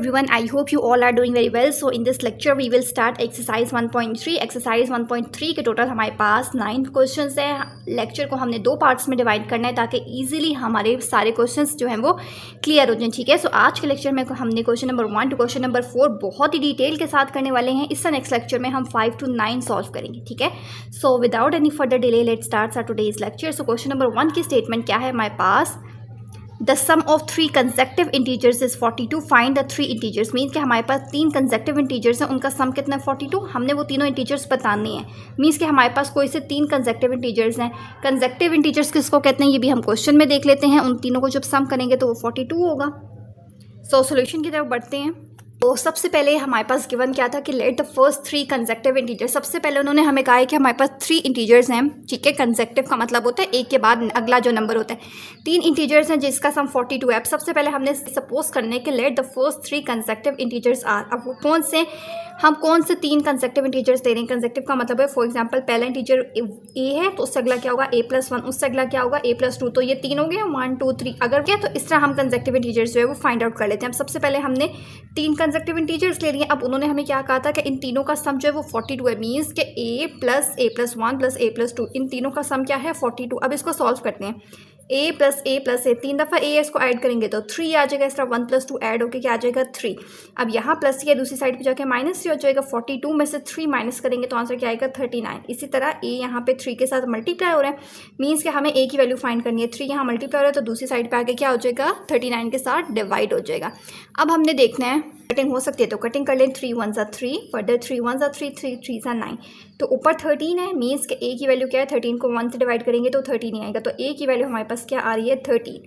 everyone, I hope you all are doing very well. So in this lecture we will start exercise 1.3. Exercise 1.3 के total हमारे पास 9 questions हैं। Lecture को हमने 2 parts में divide करना है ताकि इजीली हमारे सारे क्वेश्चंस जो हैं वो क्लियर हो जाएं। ठीक है, सो आज के लेक्चर में हमने question number 1 to question number 4 बहुत ही डिटेल के साथ करने वाले हैं। इससे नेक्स्ट लेक्चर में हम 5 to 9 सॉल्व करेंगे। ठीक है, so without any further delay let start our today's lecture. So question number 1 की स्टेटमेंट क्या है हमारे पास, the sum of 3 consecutive integers is 42, find the 3 integers. Means कि हमारे पास 3 कंसेक्टिव इंटीजर्स हैं, उनका सम कितना है 42। हमने वो तीनों इंटीजर्स बताने हैं। मीन्स कि हमारे पास कोई से 3 कंसेक्टिव इंटीजर्स हैं। कंसेक्टिव इंटीजर्स किसको कहते हैं ये भी हम क्वेश्चन में देख लेते हैं। उन तीनों को जब सम करेंगे तो वो 42 होगा। सो सोल्यूशन की तरफ बढ़ते हैं। तो सबसे पहले हमारे पास गिवन क्या था कि late the first 3 consecutive integers. सबसे पहले उन्होंने हमें कहा है कि हमारे पास 3 इंटीजर्स हैं। ठीक है, कंसेक्टिव का मतलब होता है एक के बाद अगला जो नंबर होता है। 3 इंटीजर्स हैं जिसका सम 42 है। अब सबसे पहले हमने सपोज करने के let the first 3 consecutive integers are. अब वो कौन से 3 कंसेक्टिव इंटीजर्स दे रहे हैं। कंसेक्टिव का मतलब है फॉर एग्जांपल पहला इंटीजर ए है तो उससे अगला क्या होगा a+1, उससे अगला क्या होगा a+2। तो ये 3 हो गए 1 2 3। अगर क्या तो इस तरह हम कंसेक्टिव इंटीजर्स जो है वो फाइंड आउट कर लेते हैं। अब सबसे पहले हमने 3 कंसेक्टिव इंटीजर्स ले लिए। अब उन्होंने हमें क्या कहा था कि इन तीनों का सम जो है वो 42 है। मीन्स के a+a+1 + a+2 इन तीनों का सम क्या है 42। अब इसको सॉल्व करते हैं। a+a+a 3 दफ़ा a इसको ऐड करेंगे तो 3 आ जाएगा। इस तरह 1 + 2 ऐड होकर क्या आ जाएगा 3। अब यहाँ प्लस या दूसरी साइड पे जाके -3 हो जाएगा। 42 में से 3 माइनस करेंगे तो आंसर क्या आएगा 39। इसी तरह a यहाँ पे 3 के साथ मल्टीप्लाई हो रहा है। मीन्स कि हमें a की वैल्यू फाइंड करनी है। 3 यहाँ मल्टीप्लाई हो रहा है तो दूसरी साइड पे आके क्या हो जाएगा 39 के साथ डिवाइड हो जाएगा। अब हमने देखना है कटिंग हो सकती है तो कटिंग कर लें। 3 1 3, फर्दर 3 1 3, 3 3 9। तो ऊपर 13 है। मीन्स के a की वैल्यू क्या है 13 को 1 से डिवाइड करेंगे तो 13 ही आएगा। तो a की वैल्यू हमारे पास क्या आ रही है 13।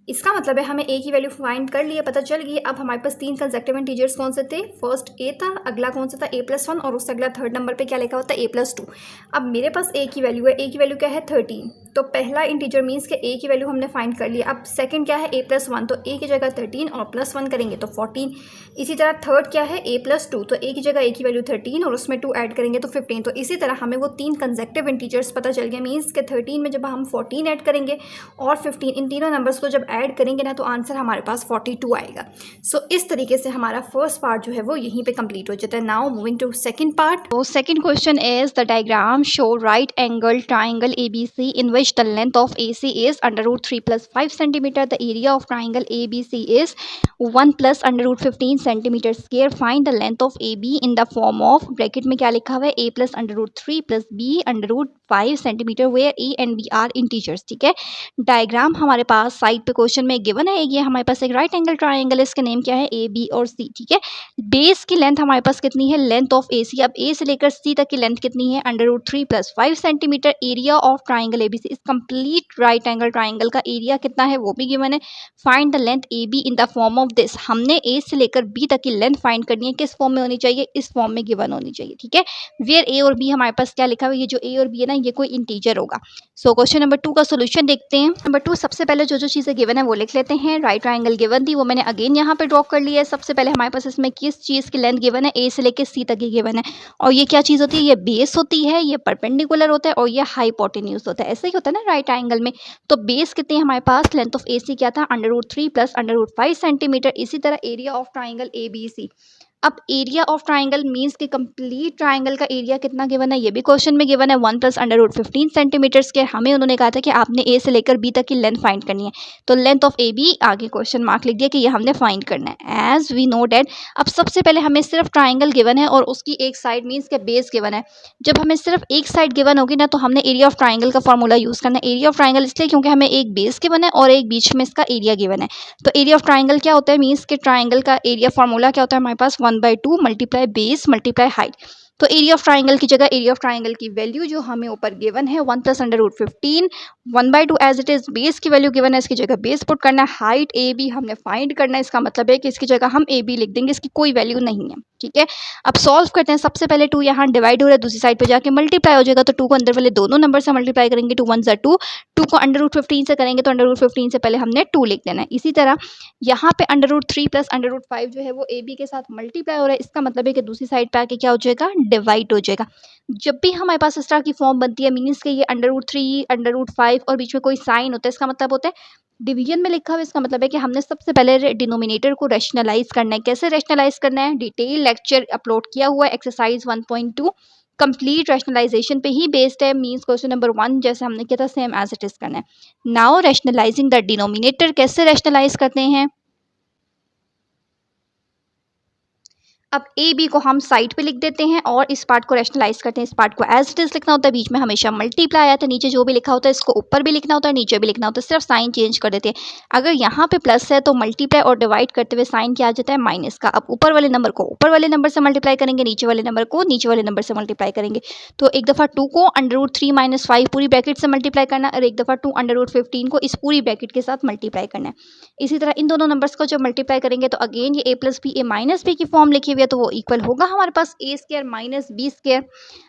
इसका मतलब है हमें a की वैल्यू फाइंड कर लिए, पता चल गई। अब हमारे पास 3 कंसेक्टिव इंटीजर्स कौन से थे, फर्स्ट a था, अगला कौन सा था a+1 और उससे अगला थर्ड नंबर पे क्या लिखा होता है a+2। अब मेरे पास a की वैल्यू है, a की वैल्यू क्या है 13। तो पहला इंटीजर मीन्स के a की वैल्यू हमने फाइंड कर लिया। अब सेकंड क्या है a+1, तो a की जगह 13 और +1 करेंगे तो 14। इसी तरह थर्ड क्या है a+2, तो a की जगह a की वैल्यू 13 और उसमें 2 ऐड करेंगे तो 15। तो इसी तरह हमें वो 3 कंसेक्टिव इंटीजर्स पता चल गए। मीन्स के 13 में जब हम 14 ऐड करेंगे और 15, इन तीनों नंबर्स को जब ऐड करेंगे ना तो आंसर हमारे पास 42 आएगा। सो इस तरीके से हमारा फर्स्ट पार्ट जो है वो यहीं पे कंप्लीट हो जाता है। Now moving to second part. तो second question is the diagram show right angle triangle ABC in which the length of AC is √3 + 5 cm। The area of triangle ABC is 1 + √15 cm square. Find the length of AB in the form of, bracket में क्या लिखा हुआ है a + √3 + b √5 cm where a and b are integers. ठीक है, diagram हमारे पास side पे क्वेश्चन में गिवन है। ये हमारे पास एक राइट एंगल ट्राइंगल है, इसका नेम क्या है A B और C। ठीक है, बेस की लेंथ हमारे पास कितनी है, लेंथ ऑफ AC। अब A से लेकर C तक की लेंथ कितनी है √3 + 5 cm। Area of triangle ABC, इस कंप्लीट राइट एंगल ट्राइंगल का एरिया कितना है वो भी गिवन है। Find the length AB in the form of this. हमने A से लेकर B तक की लेंथ फाइंड करनी है। किस फॉर्म में होनी चाहिए, इस फॉर्म में गिवन होनी चाहिए। ठीक है, वेयर A और B हमारे पास क्या लिखा हुआ है, ये जो A और B है ना ये कोई इंटीजर होगा। सो क्वेश्चन नंबर 2 का सोल्यूशन देखते हैं। नंबर 2, सबसे पहले जो चीज़ें गिवन है वो लिख लेते हैं। राइट ट्राइंगल गिवन थी वो मैंने अगेन यहाँ पे ड्रॉ कर लिया है। सबसे पहले हमारे पास इसमें किस चीज़ की लेंथ गिवन है, A से लेकर C तक की गिवन है। और ये क्या चीज़ होती है, ये बेस होती है, ये परपेंडिकुलर होता है और ये हाइपोटेन्यूज होता है। ऐसे ही होता है ना राइट ट्राइंगल में। तो बेस कितनी है हमारे पास, लेंथ ऑफ AC क्या था √3 + √5 cm। इसी तरह एरिया ऑफ ट्राइंगल ABC। अब एरिया ऑफ ट्राइंगल मीन्स कि कंप्लीट ट्राइंगल का एरिया कितना गिवन है, ये भी क्वेश्चन में गिवन है 1 + √15 cm के। हमें उन्होंने कहा था कि आपने A से लेकर B तक की लेंथ फाइंड करनी है। तो लेंथ ऑफ AB आगे क्वेश्चन मार्क लिख दिया कि ये हमने फाइंड करना है। एज वी नो डैट, अब सबसे पहले हमें सिर्फ ट्राइंगल गिवन है और उसकी एक साइड मीन्स के बेस गिवन है। जब हमें सिर्फ एक साइड गिवन होगी ना तो हमने एरिया ऑफ ट्राइंगल का फॉर्मूला यूज़ करना है। एरिया ऑफ ट्राइंगल इसलिए क्योंकि हमें एक बेस गिवन है और एक बीच में इसका एरिया गिवन है। तो एरिया ऑफ ट्राइंगल क्या होता है, मीन्स के ट्राइंगल का एरिया फॉर्मूला क्या होता है हमारे पास 1/2 मल्टीप्लाई बेस मल्टीप्लाई हाइट। तो एरिया ऑफ ट्राइंगल की जगह एरिया ऑफ ट्राइंगल की वैल्यू जो हमें ऊपर गिवन है 1 + √15, 1/2 एज इट इज। बेस की वैल्यू गिवन है, इसकी जगह बेस पुट करना है। हाइट AB हमने फाइंड करना है। इसका मतलब है कि इसकी जगह हम AB लिख देंगे, इसकी कोई वैल्यू नहीं है। ठीक है, अब सॉल्व करते हैं। सबसे पहले 2 यहाँ डिवाइड हो रहा है, दूसरी साइड पे जाके मल्टीप्लाई हो जाएगा। तो 2 को अंदर वाले दोनों नंबर से मल्टीप्लाई करेंगे। 2 1 2, 2 को √15 से करेंगे तो √15 से पहले हमने 2 लिख देना है। इसी तरह यहाँ पे √3 + √5 जो है वो AB के साथ मल्टीप्लाई हो रहा है। इसका मतलब है कि दूसरी साइड पे आके क्या हो जाएगा, डिवाइड हो जाएगा। जब भी हमारे पास इस तरह की फॉर्म बनती है मीन्स कि ये √3 √5 और बीच में कोई साइन होता है, इसका मतलब होता है डिवीजन में लिखा हुआ इसका मतलब है कि हमने सबसे पहले डिनोमिनेटर को रैशनलाइज करना है। कैसे रैशनलाइज करना है? डिटेल लेक्चर अपलोड किया हुआ है एक्सरसाइज 1.2 कंप्लीट रैशनलाइजेशन पे ही बेस्ड है। मींस क्वेश्चन नंबर 1 जैसे हमने किया था सेम एज इट इज करना है। नाउ रैशनलाइजिंग द डिनोमिनेटर, कैसे रैशनलाइज करते हैं? अब ए बी को हम साइड पे लिख देते हैं और इस पार्ट को रैशनलाइज करते हैं। इस पार्ट को एज इट इज लिखना होता है, बीच में हमेशा मल्टीप्लाई आता है, नीचे जो भी लिखा होता है इसको ऊपर भी लिखना होता है, नीचे भी लिखना होता है, सिर्फ साइन चेंज कर देते हैं। अगर यहाँ पे प्लस है तो मल्टीप्लाई और डिवाइड करते हुए साइन क्या आ जाता है? माइनस का। अब ऊपर वाले नंबर को ऊपर वाले नंबर से मल्टीप्लाई करेंगे, नीचे वाले नंबर को नीचे वाले नंबर से मल्टीप्लाई करेंगे। तो एक दफ़ा 2 को √3 - 5 पूरी ब्रैकेट से मल्टीप्लाई करना है और एक दफ़ा 2 √15 को इस पूरी ब्रैकेट के साथ मल्टीप्लाई करना है। इसी तरह इन दोनों नंबर्स को जब मल्टीप्लाई करेंगे तो अगेन ये a plus b a minus b की फॉर्म लिखी हुई है तो वो इक्वल होगा हमारे पास a square minus b square.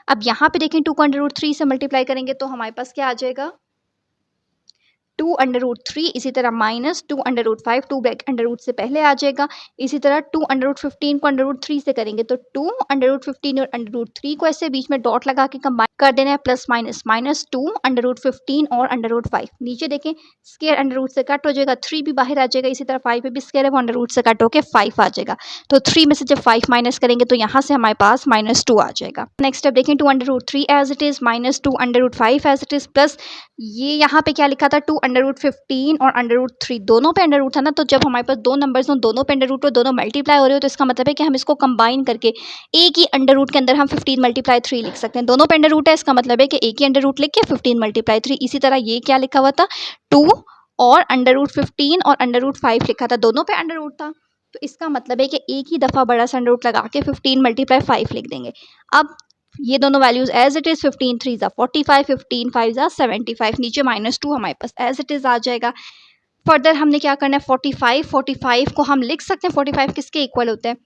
अब यहाँ पे देखें 2 को √3 से मल्टीप्लाई करेंगे तो हमारे पास क्या आ जाएगा? 2 √3। इसी तरह माइनस 2 √5, 2 अंडर से पहले आ जाएगा। इसी तरह 2 √15 को √3 से करेंगे तो 2 √15 और √3 को ऐसे बीच में डॉट लगा के कंबाइन कर देना है, प्लस माइनस माइनस 2 √15 और √5। नीचे देखें स्क्वायर अंडर से कट हो जाएगा, 3 भी बाहर आ जाएगा। इसी तरह 5 पे भी स्क्वायर है वो अंडर से कट होकर 5 आ जाएगा। तो 3 में से जब 5 माइनस करेंगे तो यहाँ से हमारे पास -2 आ जाएगा। नेक्स्ट स्टेप देखें 2 √3 as it is minus 2 √5 as it is plus ये यहाँ पे क्या लिखा था 2 √15 और √3 दोनों पे अंडर रूट था ना। तो जब हमारे पास दो नंबर्स हो दोनों पे अंडर रूट हो दोनों मल्टीप्लाई हो रहे हो तो इसका मतलब है कि हम इसको कंबाइन करके एक ही अंडर रूट के अंदर हम 15 × 3 लिख सकते हैं। दोनों पे अंडर रूट है, इसका मतलब है कि एक ही अंडर रूट लिख के 15 × 3। इसी तरह ये क्या लिखा हुआ था 2 और √15 और √5 लिखा था, दोनों पे अंडर रूट था। तो इसका मतलब है कि एक ही दफ़ा बड़ा सा अंडर रूट लगा के 15 × 5 लिख देंगे। अब ये दोनों वैल्यूज एज इट इज 15 3 45, 15 5 75, नीचे -2 हमारे पास एज इट इज आ जाएगा। फर्दर हमने क्या करना है 45 को हम लिख सकते हैं। 45 किसके इक्वल होते हैं?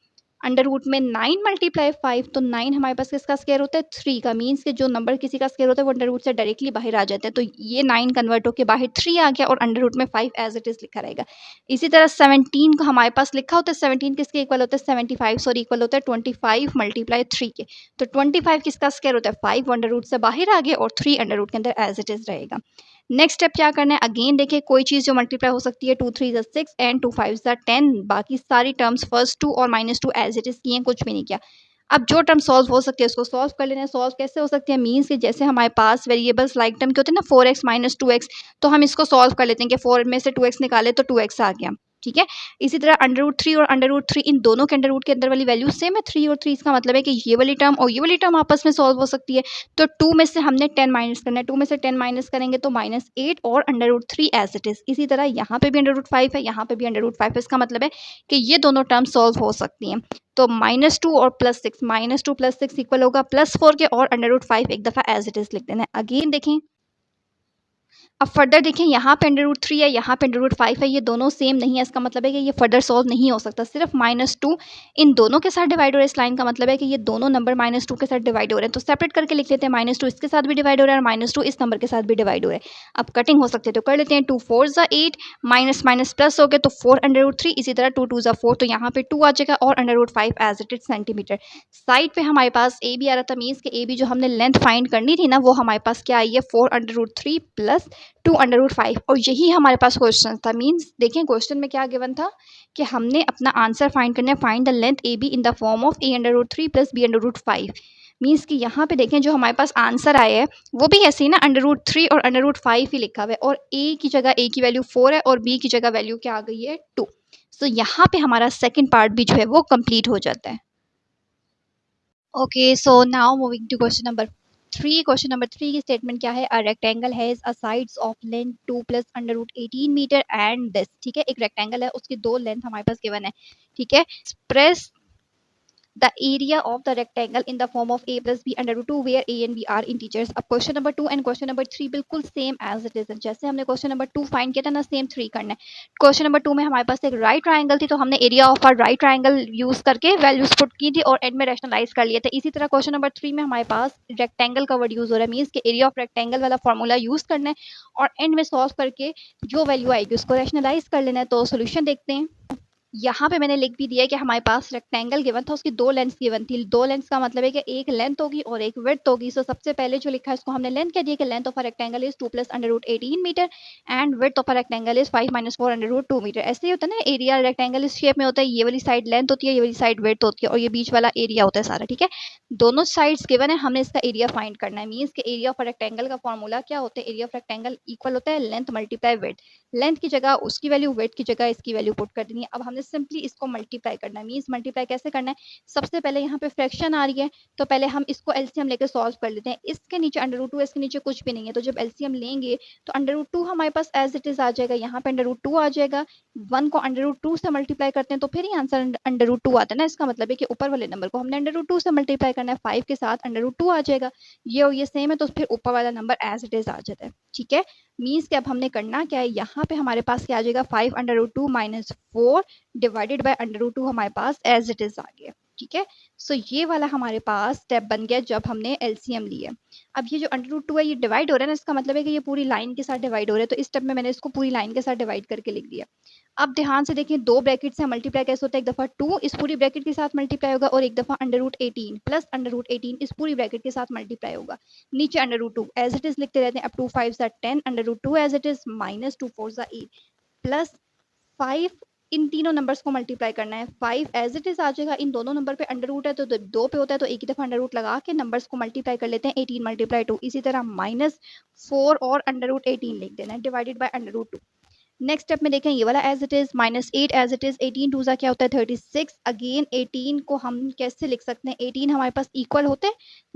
अंडर रूट में 9 × 5 तो 9 हमारे पास किसका स्क्वायर होता है? 3 का। मीन्स के जो नंबर किसी का स्क्वायर होता है वो अंडर रूट से डायरेक्टली बाहर आ जाता है। तो ये 9 कन्वर्ट होकर बाहर 3 आ गया और अंडर रूट में 5 एज इट इज लिखा रहेगा। इसी तरह 17 को हमारे पास लिखा होता है, 17 किसके इक्वल होता है? 75 सॉरी इक्वल होता है 25 × 3 के। तो 25 किसका स्क्वायर होता है? 5 अंडर रूट से बाहर आ गया और 3 अंडर रूट के अंदर एज इट इज रहेगा। नेक्स्ट स्टेप क्या करना है? अगेन देखिए कोई चीज़ जो मल्टीप्लाई हो सकती है 2 3 6 एंड 2 5 10। बाकी सारी टर्म्स फर्स्ट 2 और -2 एज इट इज किए, कुछ भी नहीं किया। अब जो टर्म सॉल्व हो सकती है उसको सॉल्व कर लेना है। सॉल्व कैसे हो सकती है? मीन्स कि जैसे हमारे पास वेरिएबल्स लाइक टर्म के होते हैं ना 4x - 2x, तो हम इसको सॉल्व कर लेते हैं कि 4 में से 2x निकाले तो 2x आ गया। ठीक है। इसी तरह √3 और √3 इन दोनों के अंडर रूट के अंदर वाली वैल्यू सेम है 3 और 3। इसका मतलब है कि ये वाली टर्म और ये वाली टर्म आपस में सॉल्व हो सकती है। तो 2 में से हमने 10 माइनस करना है, 2 में से 10 माइनस करेंगे तो -8 और √3 एज इट इज। इसी तरह यहाँ पे भी √5 है, यहाँ पे भी √5 है। इसका मतलब है कि ये दोनों टर्म सॉल्व हो सकती हैं। तो -2 और +6, -2 + 6 इक्वल होगा +4 के और √5 एक दफ़ा एज इट इज लिख देना है। अगेन देखें अब फर्दर देखें यहाँ पे √3 है, यहाँ पे √5 है, ये दोनों सेम नहीं है। इसका मतलब है कि ये फर्दर सॉल्व नहीं हो सकता। सिर्फ -2 इन दोनों के साथ डिवाइड हो रहा है। इस लाइन का मतलब है कि ये दोनों नंबर -2 के साथ डिवाइड हो रहे हैं। तो सेपरेट करके लिख लेते हैं -2 इसके साथ भी डिवाइड हो रहा है और -2 इस नंबर के साथ भी डिवाइड हो रहा है। अब कटिंग हो सकती है तो कर लेते हैं। 2 4 = 8 माइनस माइनस प्लस हो गए तो 4 √3। इसी तरह 2 2 = 4 तो यहाँ पे 2 आ जाएगा और √5 as it is centimetre. Side पे हमारे पास ए बी आ रहा था, मीन्स के ए बी जो हमने लेंथ फाइंड करनी थी ना वो हमारे पास क्या आई है 4 √3 + 2 √5 और यही हमारे पास क्वेश्चन था। मीन्स देखें क्वेश्चन में क्या गिवन था कि हमने अपना आंसर फाइंड करना है। Find the length A be in the form of a √3 + b √5। Means कि यहाँ पे देखें जो हमारे पास आंसर आया है वो भी ऐसे ही ना √3 और √5 ही लिखा हुआ है और a की जगह a की वैल्यू 4 है और b की जगह वैल्यू क्या आ गई है 2। सो यहाँ पे हमारा सेकेंड पार्ट भी जो है वो कंप्लीट हो जाता है। Okay, so now moving to question number 3। Question number 3 की स्टेटमेंट क्या है? A rectangle has a sides of length 2 + √18 metre and this. ठीक है, एक रेक्टेंगल है उसकी दो लेंथ हमारे पास गिवन है। ठीक है, express the area of the rectangle in the form of a + b √2 where a and b are integers। अब question number 2 and question number 3 बिल्कुल सेम एज इट इज। जैसे हमने क्वेश्चन नंबर 2 फाइंड किया था ना सेम 3 करना है। Question number 2 में हमारे पास एक राइट ट्राइंगल थी तो हमने area of a right triangle use करके वैल्यूज पुट की थी और एंड में रैशनलाइज कर लिए थे। इसी तरह क्वेश्चन नंबर 3 में हमारे पास रेक्टेंगल का वर्ड यूज हो रहा है, मीन्स के एरिया ऑफ रेक्टेंगल वाला फॉर्मूला यूज करना है और एंड में सॉल्व करके जो वैल्यू आएगी उसको रैशनलाइज कर लेना है। तो सोल्यूशन देखते हैं। यहाँ पे मैंने लिख भी दिया है कि हमारे पास रेक्टेंगल गिवन था, उसकी दो लेंथ गिवन थी। दो लेंथ का मतलब है कि एक लेंथ होगी और एक विड्थ होगी। सो सबसे पहले जो लिखा है इसको हमने लेंथ कह दिया कि length of a rectangle is 2 + √18 metre and width of a rectangle is 5 - 4 √2 metre. ऐसे ही होता है ना, एरिया रेक्टेंगल इस शेप में होता है, ये वाली साइड लेंथ होती है, ये वाली साइड विड्थ होती है और ये बीच वाला एरिया होता है सारा। ठीक है, दोनों साइड्स गिवन है, हमने इसका एरिया फाइंड करना है। मीन्स के एरिया ऑफ अ रेक्टेंगल का फॉर्मूला क्या होता है, एरिया ऑफ रेक्टेंगल इक्वल होता है लेंथ मल्टीप्लाई विड्थ। लेंथ की जगह उसकी वैल्यू, विड्थ की जगह इसकी वैल्यू पुट कर देनी है। अब हमने सिंपली इसको मल्टीप्लाई करना है। मींस मल्टीप्लाई कैसे करना है, सबसे पहले यहाँ पे फ्रैक्शन आ रही है तो पहले हम इसको एलसीएम लेकर सॉल्व कर लेते हैं। इसके नीचे √2, इसके नीचे कुछ भी नहीं है, तो जब एलसीएम लेंगे तो √2 हमारे पास एज इट इज आ जाएगा, यहाँ पे √2 आ जाएगा। 1 को √2 से मल्टीप्लाई करते हैं तो फिर ही आंसर √2 आता है ना। इसका मतलब है कि ऊपर वाले नंबर को हमने √2 से मल्टीप्लाई करना है, 5 के साथ √2 आ जाएगा। ये और ये सेम है तो फिर ऊपर वाला नंबर एज इट इज आ जाता है। ठीक है, मीन्स कि अब हमने करना क्या है, यहाँ पे हमारे पास क्या आ जाएगा, 5 √2 - 4 डिवाइडेड बाय √2 हमारे पास एज इट इज आ गया। ठीक है, सो ये वाला हमारे पास स्टेप बन गया जब हमने एलसीएम ली है। अब ये जो √2 है ये डिवाइड हो रहा है ना, इसका मतलब है कि ये पूरी लाइन के साथ डिवाइड हो रहा है, तो इस स्टेप में मैंने इसको पूरी लाइन के साथ डिवाइड करके लिख दिया। अब ध्यान से देखिए, दो ब्रैकेट से मल्टीप्लाई कैसे होता है, एक दफा 2 इस पूरी ब्रैकेट के साथ मल्टीप्लाई होगा और एक दफा √18 प्लस √18 इस पूरी ब्रैकेट के साथ मल्टीप्लाई होगा। नीचे √2 एज इट इज लिखते रहते हैं। अब 2 5 10 √2 as it is minus 2 4 8 plus 5, इन तीनों नंबर्स को मल्टीप्लाई करना है। 5 एज इट इज आ जाएगा, इन दोनों नंबर पे अंडर रूट है तो दो पे होता है तो एक ही दफा अंडर रूट लगा के नंबर्स को मल्टीप्लाई कर लेते हैं। 18 × 2, इसी तरह -4 और √18 लिख देना है डिवाइडेड बाय √2। नेक्स्ट स्टेप में देखें, ये वाला as it is, -8 as it is, 18 2 क्या होता है 36। अगेन 18 को हम कैसे लिख सकते हैं, 18 हमारे पास इक्वल होते हैं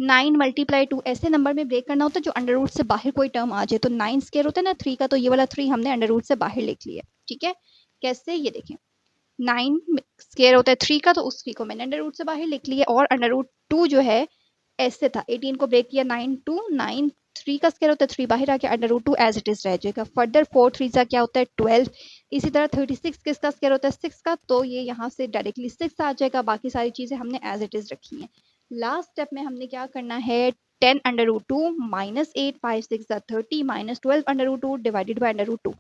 9 × 2। ऐसे नंबर में ब्रेक करना होता है जो अंडर रूट से बाहर कोई टर्म आ जाए, तो 9 स्क्वायर होता है ना 3 का, तो ये वाला 3 हमने अंडर रूट से बाहर लिख लिया। ठीक है, कैसे, ये देखें 9 स्क्वायर होता है 3 का, तो उस 3 को मैंने अंडर रूट से बाहर लिख लिया। और √2 जो है ऐसे था, 18 को ब्रेक किया 9 2 9, 3 का स्क्वायर होता है 3 बाहर आके √2 एज इट इज रह जाएगा। फर्दर 4 3 क्या होता है 12। इसी तरह 36 किसका स्क्वायर होता है 6 का, तो ये यहाँ से डायरेक्टली 6 आ जाएगा। बाकी सारी चीजें हमने एज इट इज रखी हैं। लास्ट स्टेप में हमने क्या करना है, 10 √2 -8 5 6 30 -12 √2 डिवाइडेड बाय √2।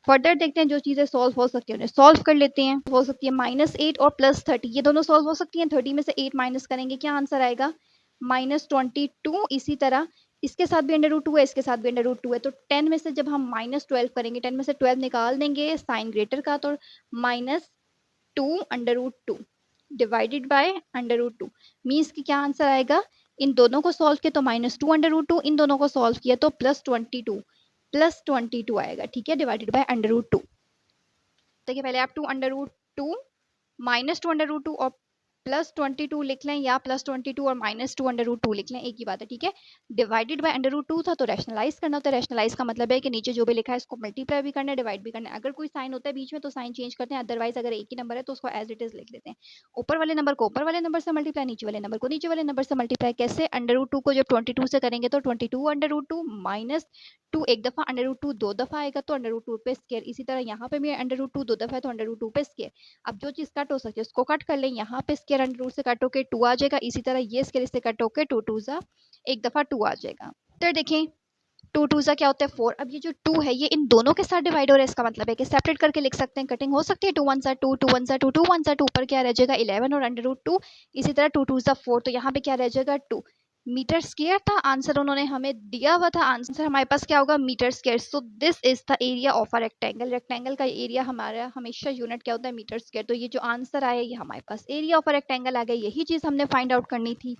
फर्दर देखते हैं जो चीजें सॉल्व हो सकती है उन्हें सॉल्व कर लेते हैं। हो सकती है -8 और +30, ये दोनों सॉल्व हो सकती हैं। 30 में से 8 माइनस करेंगे, क्या आंसर आएगा -22। इसी तरह इसके साथ भी √2 है, इसके साथ भी √2 है, तो 10 में से जब हम -12 करेंगे, 10 में से 12 निकाल देंगे साइन ग्रेटर का, तो -2 √2 डिवाइडेड बाय √2। मीन्स कि क्या आंसर आएगा, इन दोनों को सॉल्व किया तो -2 √2, इन दोनों को सॉल्व किया तो +22 आएगा। ठीक है, डिवाइडेड बाय √2। देखिए पहले आप 2 √2 -2 √2 और +22 लिख लें, या +22 और -2 √2 लिख लें, एक ही बात है। ठीक है, डिवाइडेड बाय √2 था तो रैशनलाइज करना होता है। रैशनलाइज का मतलब है कि नीचे जो भी लिखा है इसको मल्टीप्लाई भी करना है, डिवाइड भी करना है। अगर कोई साइन होता है बीच में तो साइन चेंज करते हैं, अदरवाइज अगर एक ही नंबर है तो उसको एज इट इज लिख देते हैं। ऊपर वाले नंबर को ऊपर वाले नंबर से मल्टीप्लाई, नीचे वाले नंबर को नीचे वाले नंबर से मल्टीप्लाई। कैसे, √2 को जब 22 से करेंगे तो 22 √2 -2 एक दफा, √2 दो दफा आएगा तो √2 पे स्क्वायर। इसी तरह यहाँ पे भी √2 दो दफा है तो √2 पे स्क्वायर। अब जो चीज कट हो सकती है उसको कट कर लें, यहाँ पे स्क्वायर अंडर रूट से कट होके 2 आ जाएगा। इसी तरह ये स्क्वायर से कट होके 2 2 एक दफा 2 आ जाएगा। तो देखें 2 2 क्या होता है 4। अब ये जो 2 है ये इन दोनों के साथ डिवाइड हो रहा है, इसका मतलब है कि सेपरेट करके लिख सकते हैं, कटिंग हो सकती है। 2 1 2 2 1 2 2 1 2 ऊपर क्या रह जाएगा 11 और √2। इसी तरह 2 2 4, तो यहाँ पे क्या रह जाएगा 2 मीटर स्क्वायर था आंसर उन्होंने हमें दिया हुआ था। आंसर हमारे पास क्या होगा, metre square. So this is the area of a rectangle. Rectangle का एरिया हमारा हमेशा यूनिट क्या होता है, मीटर स्क्वायर। तो ये जो आंसर आया ये हमारे पास एरिया ऑफ अ रेक्टेंगल आ गया, यही चीज हमने फाइंड आउट करनी थी।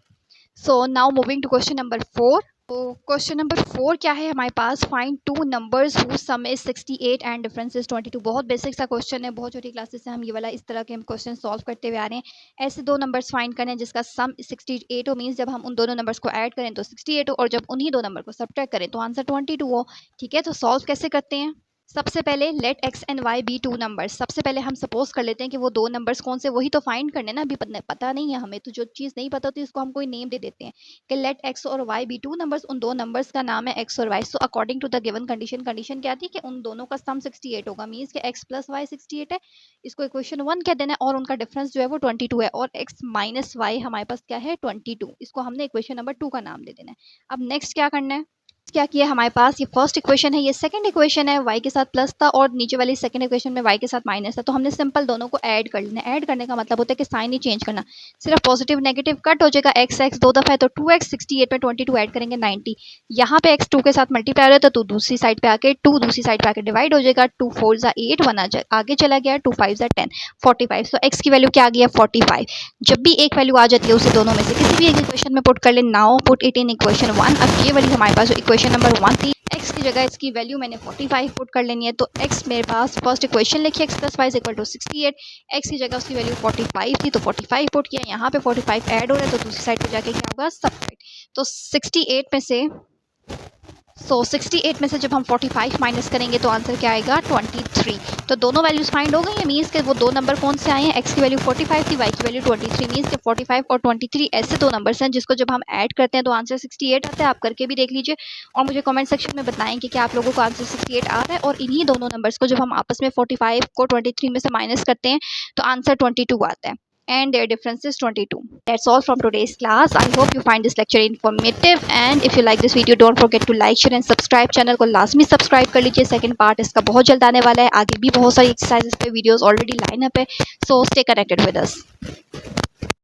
So now moving to question number 4। तो क्वेश्चन नंबर 4 क्या है हमारे पास, find two numbers who sum is 68 and difference is 22। बहुत बेसिक सा क्वेश्चन है, बहुत छोटी क्लासेस से हम ये वाला इस तरह के हम क्वेश्चन सॉल्व करते हुए आ रहे हैं। ऐसे दो नंबर्स फाइंड करने हैं जिसका सम 68 हो, मीन्स जब हम उन दोनों नंबर्स को ऐड करें तो 68 हो, और जब उन्हीं दो नंबर को सब्ट्रैक्ट करें तो आंसर 22 हो। ठीक है, तो सॉल्व कैसे करते हैं। सबसे पहले let x and y be 2 numbers. सबसे पहले हम सपोज कर लेते हैं कि वो दो नंबर्स कौन से, वही तो फाइंड करने ना, अभी पता नहीं है हमें, तो जो चीज़ नहीं पता होती उसको हम कोई नेम दे देते हैं कि लेट x और y बी 2 नंबर्स। उन दो नंबर्स का नाम है x और y। So according to the given condition, condition क्या थी कि उन दोनों का सम 68 होगा, मीन्स कि x + y 68 है, इसको इक्वेशन 1 कह देना है, और उनका डिफरेंस जो है वो 22 है, और x - y हमारे पास क्या है 22, इसको हमने इक्वेशन नंबर 2 का नाम दे देना है। अब नेक्स्ट क्या करना है, क्या किया हमारे पास, ये फर्स्ट इक्वेशन है, ये सेकंड इक्वेशन है, y के साथ प्लस था और नीचे वाली सेकंड इक्वेशन में y के साथ माइनस था, तो हमने सिंपल दोनों को ऐड कर लेना। ऐड करने का मतलब होता है कि साइन ही चेंज करना, सिर्फ पॉजिटिव नेगेटिव कट हो जाएगा। x x दो दफ़ा है तो 2x, 68 में 22 ऐड करेंगे 90, यहाँ पे x 2 के साथ मल्टीप्लाई हो रहा था तो दूसरी साइड पे आके 2 दूसरी साइड पे आके डिवाइड हो जाएगा। 2 4 ज़ा 8, 1 आगे चला गया, 2 5 ज़ा 10, 45। तो x की वैल्यू क्या आ गई है 45। जब भी एक वैल्यू आ जाती है उसे दोनों में से किसी भी एक इक्वेशन में पुट कर ले। Now put it in equation 1। अब ये वाली हमारे पास इक्वेशन नंबर 1 थी, x की जगह इसकी वैल्यू मैंने 45 पुट कर लेनी है। तो x मेरे पास फर्स्ट इक्वेशन लिखी, x plus 5 equal to 68, x की जगह उसकी वैल्यू 45 थी तो 45 पुट किया। यहाँ पे 45 ऐड हो रहा है तो दूसरी साइड पे जाके क्या होगा सबट्रैक्ट। तो 68 में से जब हम 45 माइनस करेंगे तो आंसर क्या आएगा 23। तो दोनों वैल्यूज फाइंड हो गई है, मीन्स के वो दो नंबर कौन से आए हैं, x की वैल्यू 45 थी, y की वैल्यू 23, मीन्स के 45 और 23 ऐसे दो नंबर्स हैं जिसको जब हम ऐड करते हैं तो आंसर 68 आता है। आप करके भी देख लीजिए और मुझे कमेंट सेक्शन में बताएं कि क्या आप लोगों को आंसर 68 आ रहा है। और इन्हीं दोनों नंबर्स को जब हम आपस में 45 को 23 में से माइनस करते हैं तो आंसर 22 आता है and their difference is 22. That's all from today's class. I hope you find this lecture informative, and if you like this video don't forget to like, share and subscribe. Channel को लाजमी subscribe कर लीजिए, second part इसका बहुत जल्द आने वाला है। आगे भी बहुत सारी एक्सरसाइजेस पे वीडियोस ऑलरेडी लाइन अप है, so stay connected with us.